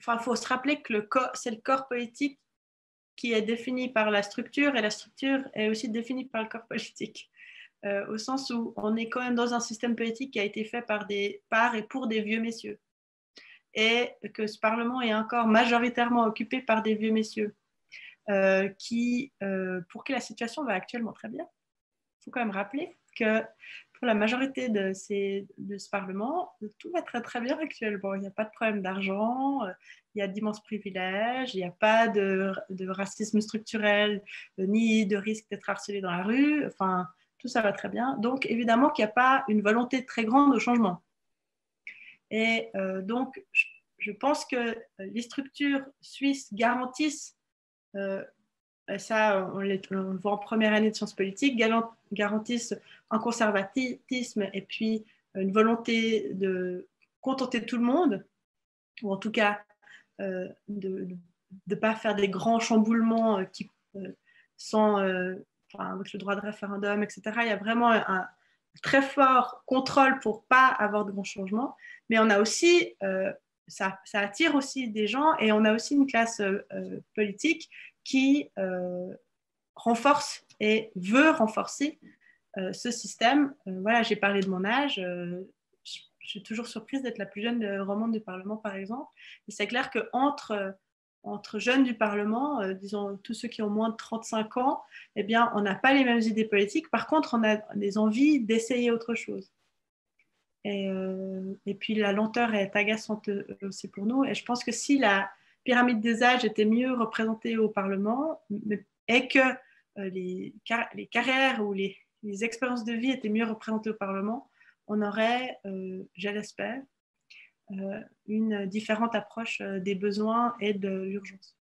enfin, faut se rappeler que c'est le corps politique qui est défini par la structure, et la structure est aussi définie par le corps politique. Au sens où on est quand même dans un système politique qui a été fait par et pour des vieux messieurs. Et que ce Parlement est encore majoritairement occupé par des vieux messieurs pour qui la situation va actuellement très bien. Il faut quand même rappeler que pour la majorité de ce Parlement, tout va très très bien actuellement. Il n'y a pas de problème d'argent, il y a d'immenses privilèges, il n'y a pas de racisme structurel, ni de risque d'être harcelé dans la rue. Enfin, tout ça va très bien. Donc, évidemment qu'il n'y a pas une volonté très grande au changement. Et donc, je pense que les structures suisses garantissent, ça on le voit en première année de sciences politiques, garantissent un conservatisme et puis une volonté de contenter tout le monde, ou en tout cas de ne pas faire des grands chamboulements sans, avec le droit de référendum, etc. Il y a vraiment un très fort contrôle pour ne pas avoir de grands changements. Mais on a aussi, ça attire aussi des gens, et on a aussi une classe politique qui renforce et veut renforcer ce système. Voilà, j'ai parlé de mon âge. Je suis toujours surprise d'être la plus jeune romande du Parlement, par exemple. Et c'est clair qu'entre jeunes du Parlement, disons tous ceux qui ont moins de 35 ans, eh bien, on n'a pas les mêmes idées politiques. Par contre, on a des envies d'essayer autre chose. Et puis, la lenteur est agaçante aussi pour nous. Et je pense que si la pyramide des âges était mieux représentée au Parlement, et que les carrières ou les expériences de vie étaient mieux représentées au Parlement, on aurait, je l'espère, une différente approche des besoins et de l'urgence.